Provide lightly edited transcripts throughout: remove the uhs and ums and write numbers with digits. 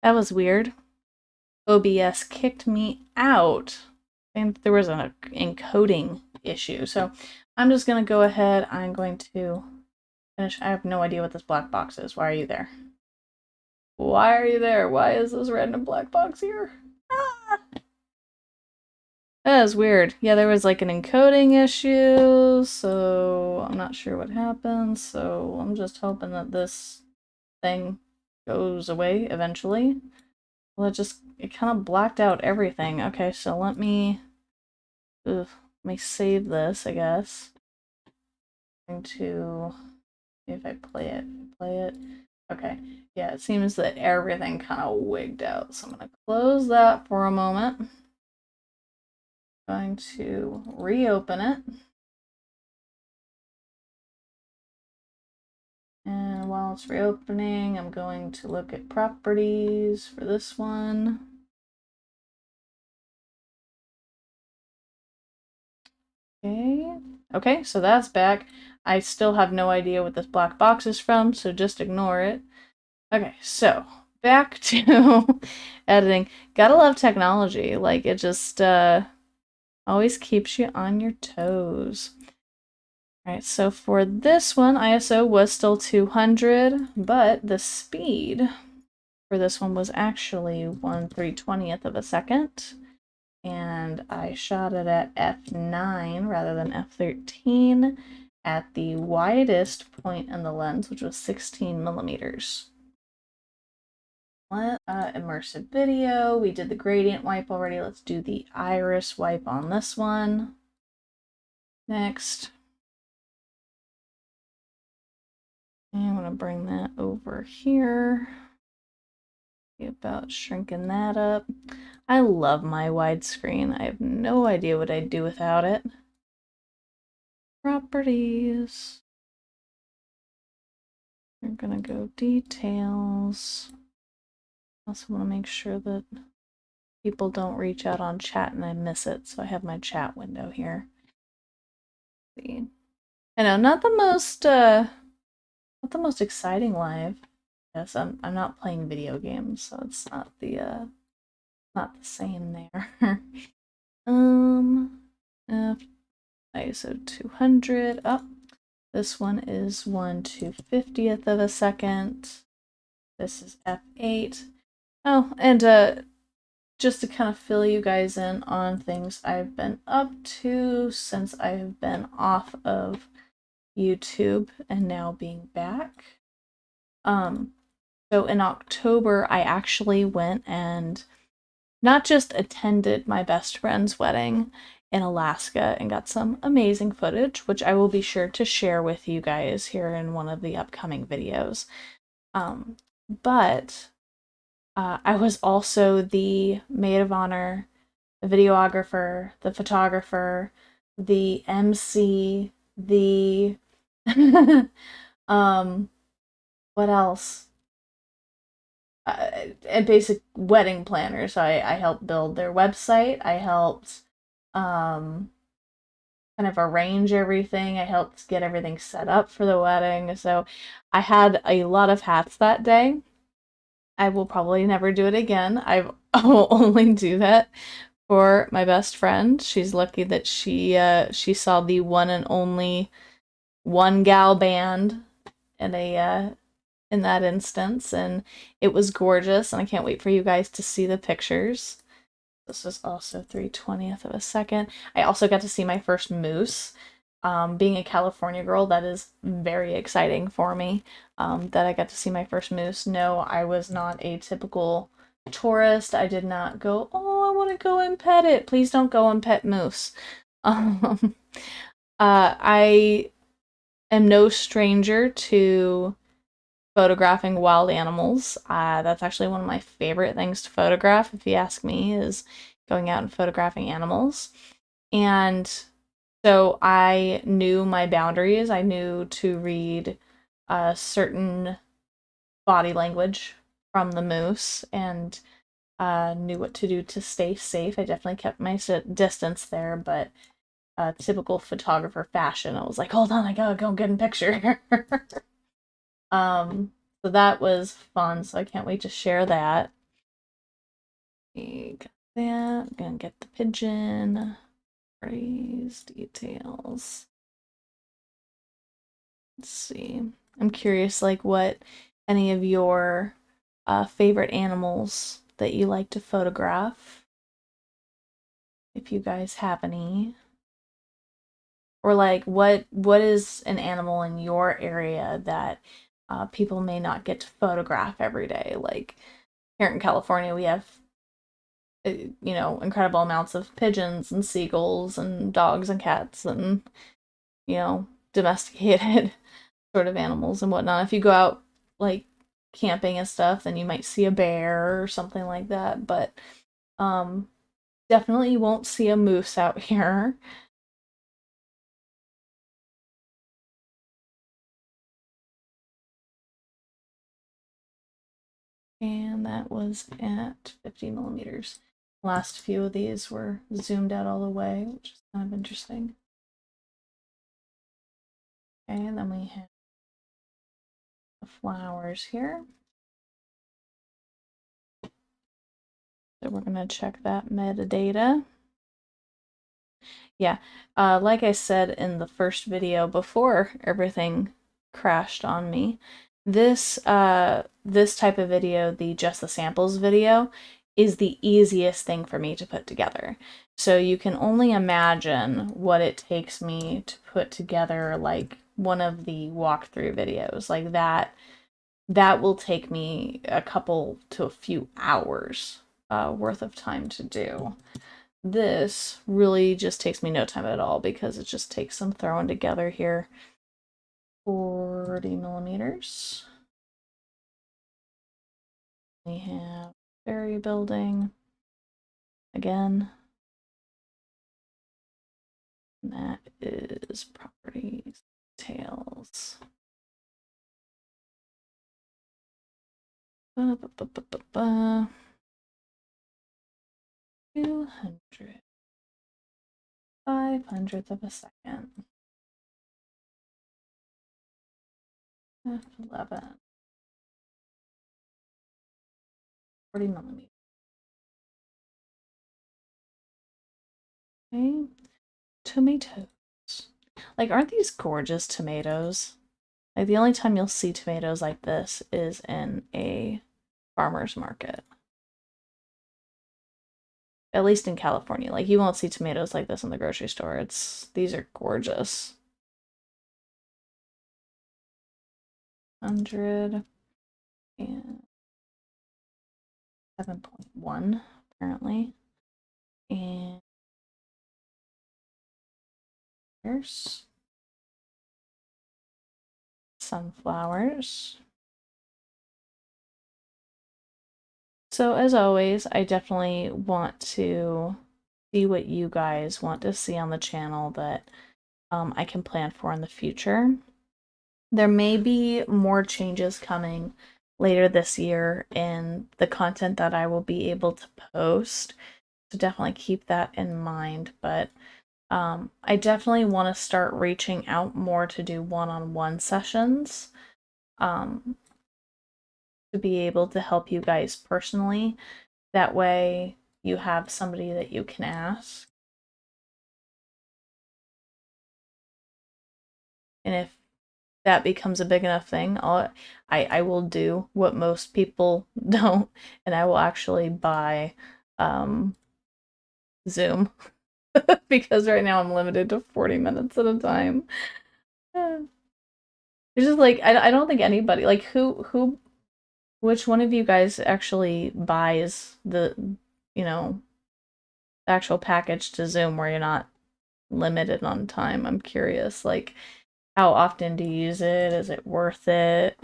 That was weird. OBS kicked me out. And there was an encoding issue. So I'm just going to go ahead. I'm going to finish. I have no idea what this black box is. Why are you there? Why are you there? Why is this random black box here? Ah! That is weird. Yeah, there was like an encoding issue, so I'm not sure what happened. So I'm just hoping that this thing goes away eventually. Well, it kind of blacked out everything. Okay, so let me save this, I guess. I'm going to see if I play it. Okay, yeah, it seems that everything kind of wigged out. So I'm going to close that for a moment. I'm going to reopen it. And while it's reopening, I'm going to look at properties for this one. Okay, so that's back. I still have no idea what this black box is from, so just ignore it. Okay, so back to editing. Gotta love technology. Like, it just always keeps you on your toes. Alright, so for this one, ISO was still 200, but the speed for this one was actually 1/320th of a second. And I shot it at f9 rather than f13 at the widest point in the lens, which was 16 millimeters. Immersive video. We did the gradient wipe already. Let's do the iris wipe on this one. Next. And I'm going to bring that over here. See about shrinking that up. I love my widescreen. I have no idea what I'd do without it. Properties. We're gonna go details. I also want to make sure that people don't reach out on chat and I miss it, so I have my chat window here. Let's see. I know, not the most exciting live. Yes, I'm not playing video games, so it's not the same there. ISO 200 up. This one is 1/250th of a second. This is f8. Oh, and just to kind of fill you guys in on things I've been up to since I have been off of YouTube and now being back. So in October, I actually went and not just attended my best friend's wedding in Alaska and got some amazing footage, which I will be sure to share with you guys here in one of the upcoming videos. But I was also the maid of honor, the videographer, the photographer, the MC, the what else? A basic wedding planner. So I helped build their website. I helped kind of arrange everything. I helped get everything set up for the wedding. So I had a lot of hats that day. I will probably never do it again. I will only do that for my best friend. She's lucky that she saw the one and only one gal band in a in that instance, and it was gorgeous, and I can't wait for you guys to see the pictures. This was also 3/20th of a second. I also got to see my first moose. Being a California girl, that is very exciting for me, that I got to see my first moose. No, I was not a typical tourist. I did not go, oh, I want to go and pet it. Please don't go and pet moose. I am no stranger to photographing wild animals. That's actually one of my favorite things to photograph, if you ask me, is going out and photographing animals. And so I knew my boundaries. I knew to read certain body language from the moose and knew what to do to stay safe. I definitely kept my distance there, but typical photographer fashion, I was like, hold on, I gotta go get a picture. So that was fun, so I can't wait to share that. We got that. Gonna get the pigeon. Parties, details. Let's see. I'm curious, like, what any of your favorite animals that you like to photograph, if you guys have any. Or like, what is an animal in your area that people may not get to photograph every day? Like here in California, we have incredible amounts of pigeons and seagulls and dogs and cats and domesticated sort of animals and whatnot. If you go out like camping and stuff, then you might see a bear or something like that. But um, definitely you won't see a moose out here. And that was at 50 millimeters. Last few of these were zoomed out all the way, which is kind of interesting. Okay, and then we have the flowers here. So we're going to check that metadata. Yeah, like I said in the first video before everything crashed on me, this this type of video, the just the samples video, is the easiest thing for me to put together. So you can only imagine what it takes me to put together like one of the walkthrough videos. Like that will take me a couple to a few hours worth of time to do. This really just takes me no time at all because it just takes some throwing together here. 40 millimeters. We have Berry Building again. And that is properties, details. 200. 500th of a second. F11. 40 millimeters. Okay. Tomatoes. Like, aren't these gorgeous tomatoes? Like, the only time you'll see tomatoes like this is in a farmer's market. At least in California. Like, you won't see tomatoes like this in the grocery store. These are gorgeous. 100 and 7.1 apparently. And here's sunflowers. So as always, I definitely want to see what you guys want to see on the channel that I can plan for in the future. There may be more changes coming later this year in the content that I will be able to post. So definitely keep that in mind. But I definitely want to start reaching out more to do one-on-one sessions to be able to help you guys personally. That way you have somebody that you can ask. And if that becomes a big enough thing, I will do what most people don't, and I will actually buy Zoom because right now I'm limited to 40 minutes at a time. It's just like I don't think anybody like which one of you guys actually buys the actual package to Zoom where you're not limited on time? I'm curious, like how often do you use it? Is it worth it?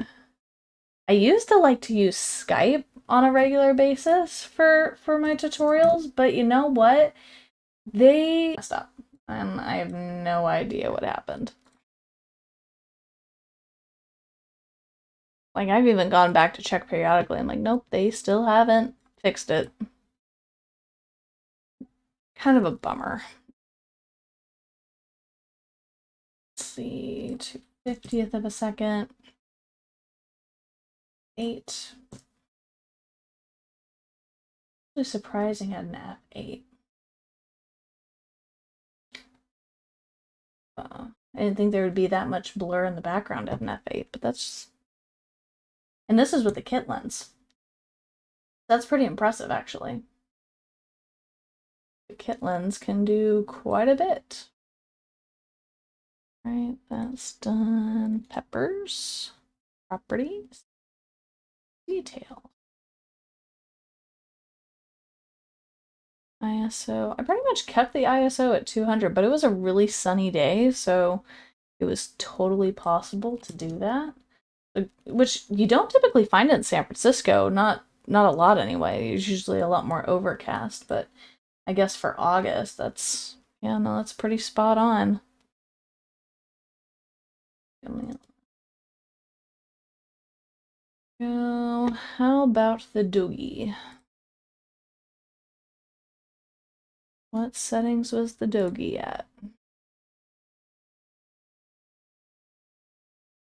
I used to like to use Skype on a regular basis for my tutorials, but you know what? They messed up, and I have no idea what happened. Like, I've even gone back to check periodically. I'm like, nope, they still haven't fixed it. Kind of a bummer. Let's see, 2/50th of a second. 8. Actually surprising at an F8. I didn't think there would be that much blur in the background at an F8, but that's... And this is with the kit lens. That's pretty impressive, actually. The kit lens can do quite a bit. All right, that's done. Peppers, properties, detail. ISO. I pretty much kept the ISO at 200, but it was a really sunny day, so it was totally possible to do that. Which you don't typically find in San Francisco, not a lot anyway. It's usually a lot more overcast, but I guess for August, that's, yeah, no, that's pretty spot on. So, how about the doggy? What settings was the doggy at?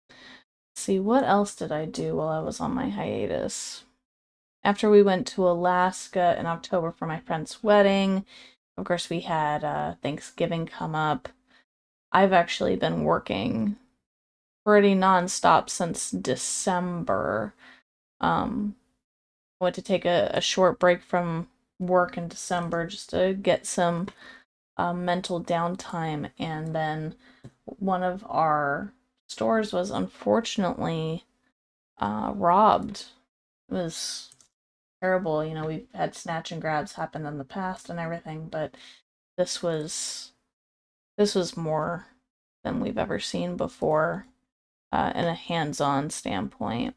Let's see, what else did I do while I was on my hiatus? After we went to Alaska in October for my friend's wedding, of course, we had Thanksgiving come up. I've actually been working pretty nonstop since December. Went to take a short break from work in December just to get some mental downtime, and then one of our stores was unfortunately robbed. It was terrible. You know, we've had snatch and grabs happen in the past and everything, but this was more than we've ever seen before in a hands-on standpoint.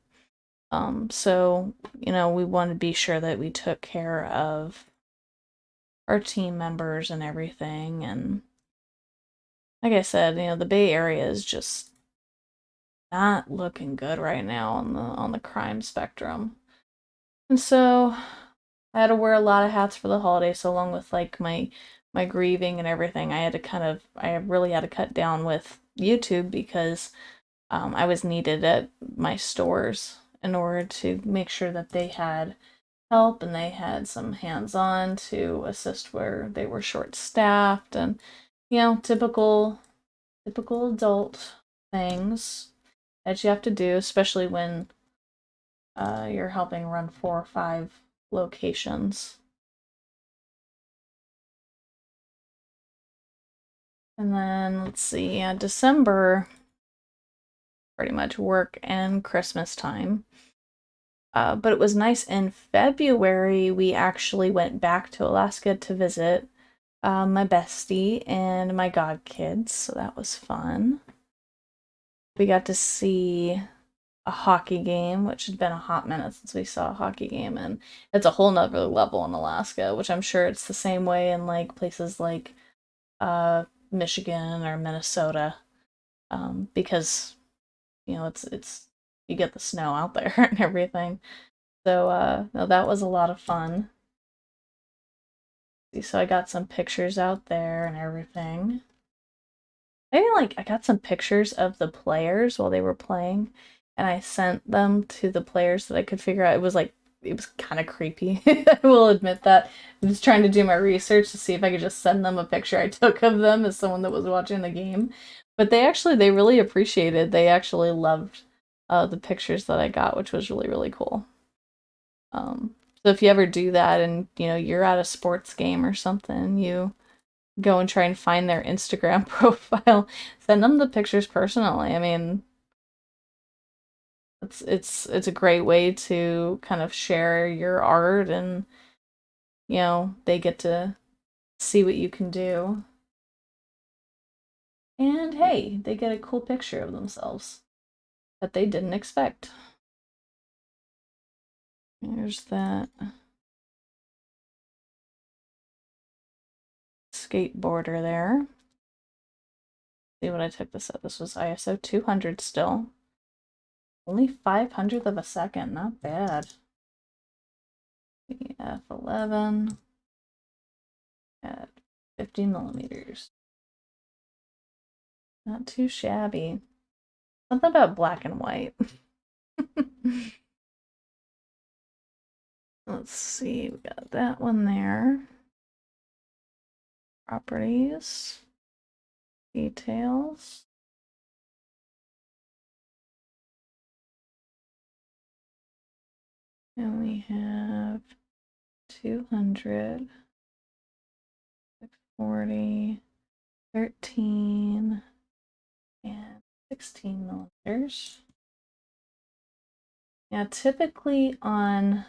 So, you know, we wanted to be sure that we took care of our team members and everything. And like I said, you know, the Bay Area is just not looking good right now on the crime spectrum. And so I had to wear a lot of hats for the holidays, so along with like my grieving and everything, I really had to cut down with YouTube because I was needed at my stores in order to make sure that they had help and they had some hands-on to assist where they were short-staffed, and you know, typical adult things that you have to do, especially when you're helping run 4 or 5 locations. And then let's see, yeah, December, pretty much work and Christmas time. But it was nice in February. We actually went back to Alaska to visit my bestie and my godkids, so that was fun. We got to see a hockey game, which had been a hot minute since we saw a hockey game, and it's a whole nother level in Alaska, which I'm sure it's the same way in like places like Michigan or Minnesota, because you know it's you get the snow out there and everything. So no, that was a lot of fun. So I got some pictures out there and everything. I got some pictures of the players while they were playing, and I sent them to the players that I could figure out. It was kind of creepy. I will admit that. I was trying to do my research to see if I could just send them a picture I took of them as someone that was watching the game. But they really appreciated. They actually loved the pictures that I got, which was really, really cool. So if you ever do that and, you know, you're at a sports game or something, you go and try and find their Instagram profile, send them the pictures personally. I mean, it's a great way to kind of share your art, and you know, they get to see what you can do. And hey, they get a cool picture of themselves that they didn't expect. There's that skateboarder there. See what I took this at. This was ISO 200 still. Only 500th of a second, not bad. F11 at 50 millimeters. Not too shabby. Something about black and white. Let's see, we got that one there. Properties, details. And we have 200, 640, 13, and 16 millimeters. Now, typically on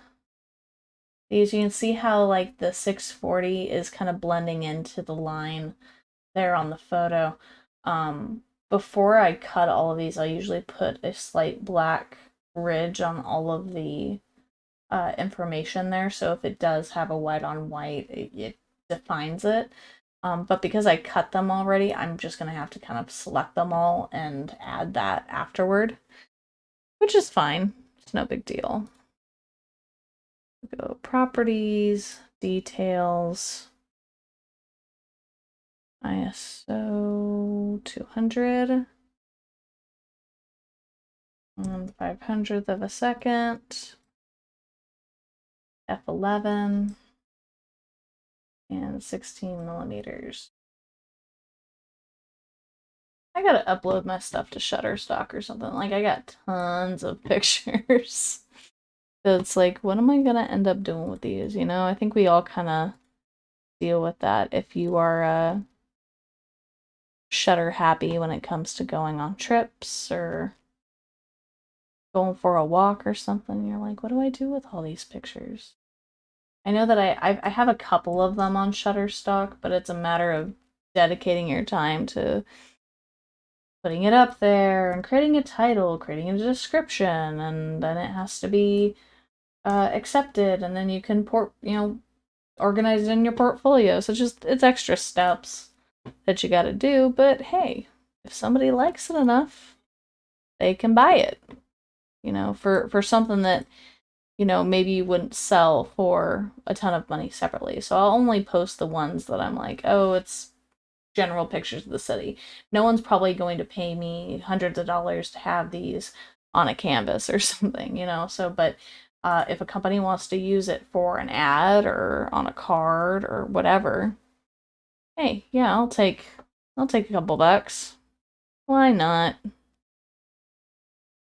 these, you can see how like the 640 is kind of blending into the line there on the photo. Before I cut all of these, I usually put a slight black ridge on all of the information there. So if it does have a white on white, it defines it. But because I cut them already, I'm just going to have to kind of select them all and add that afterward, which is fine. It's no big deal. Go properties, details, ISO 200, 500th of a second, f11, and 16 millimeters. I gotta upload my stuff to Shutterstock or something. Like, I got tons of pictures. So it's like, what am I gonna end up doing with these? You know, I think we all kind of deal with that if you are Shutter happy when it comes to going on trips or going for a walk or something. You're like, what do I do with all these pictures? I know that I have a couple of them on Shutterstock, but it's a matter of dedicating your time to putting it up there and creating a title, creating a description, and then it has to be accepted, and then you can organize it in your portfolio. So it's extra steps that you got to do. But hey, if somebody likes it enough, they can buy it. You know, for something that maybe you wouldn't sell for a ton of money separately. So I'll only post the ones that I'm like, oh, it's general pictures of the city. No one's probably going to pay me hundreds of dollars to have these on a canvas or something, So, but if a company wants to use it for an ad or on a card or whatever, hey, yeah, I'll take a couple bucks. Why not?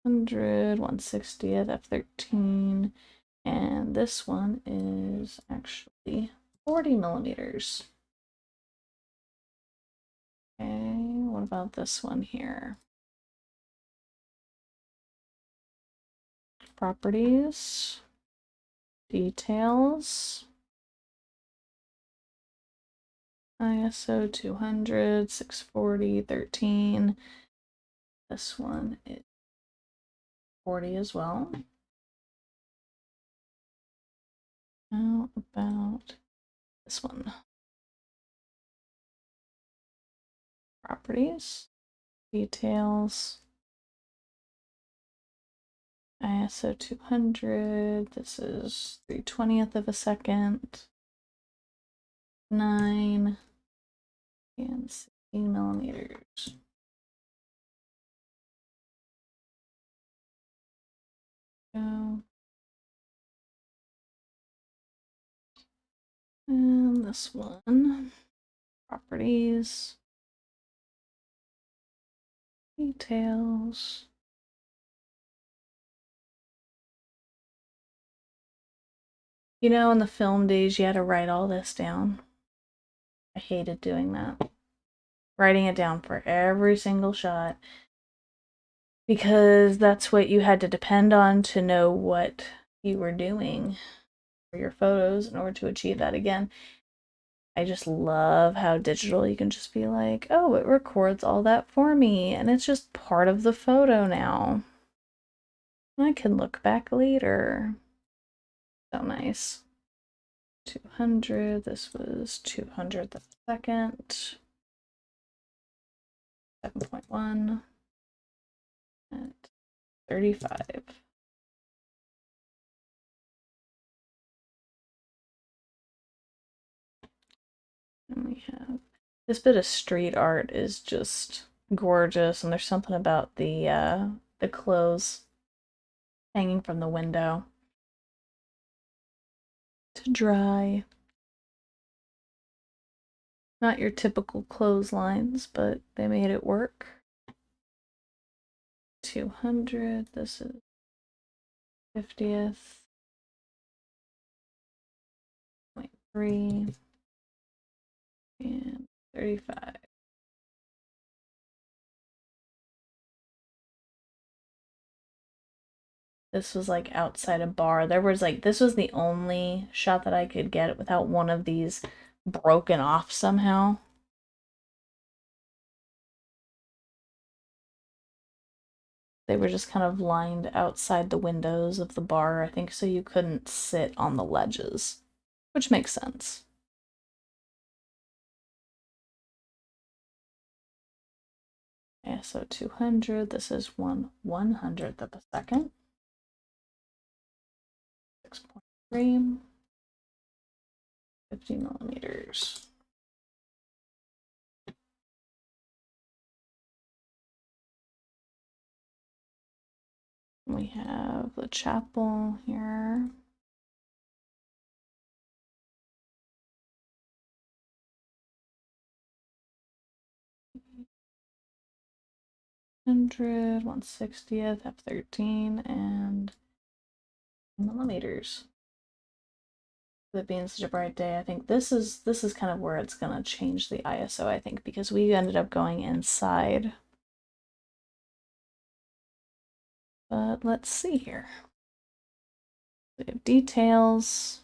100, 160th, f13, and this one is actually 40 millimeters. Okay, what about this one here? Properties, details, ISO 200, 640, 13. This one is 40 as well. How about this one? Properties, details, ISO 200. This is 3/20th of a second. 9 and 16 millimeters. Go. And this one, properties, details. You know, in the film days, you had to write all this down. I hated doing that. Writing it down for every single shot. Because that's what you had to depend on to know what you were doing for your photos in order to achieve that. Again, I just love how digital you can just be like, oh, it records all that for me, and it's just part of the photo now. I can look back later. So nice. 200, this was 200th of a second. 7.1 and 35. And we have this bit of street art is just gorgeous, and there's something about the clothes hanging from the window. to dry. Not your typical clotheslines, but they made it work. 200, this is 50th. 0.3 and 35. This was like outside a bar. There was like, this was the only shot that I could get without one of these broken off somehow. They were just kind of lined outside the windows of the bar, I think, so you couldn't sit on the ledges, which makes sense. Yeah, so 200, this is 1/100th of a second. 6.3, 50 millimeters. We have the chapel here. Hundred, 1/60th, f13, and millimeters. With it being such a bright day, I think this is kind of where it's gonna change the ISO, I think, because we ended up going inside. But let's see here. We have details.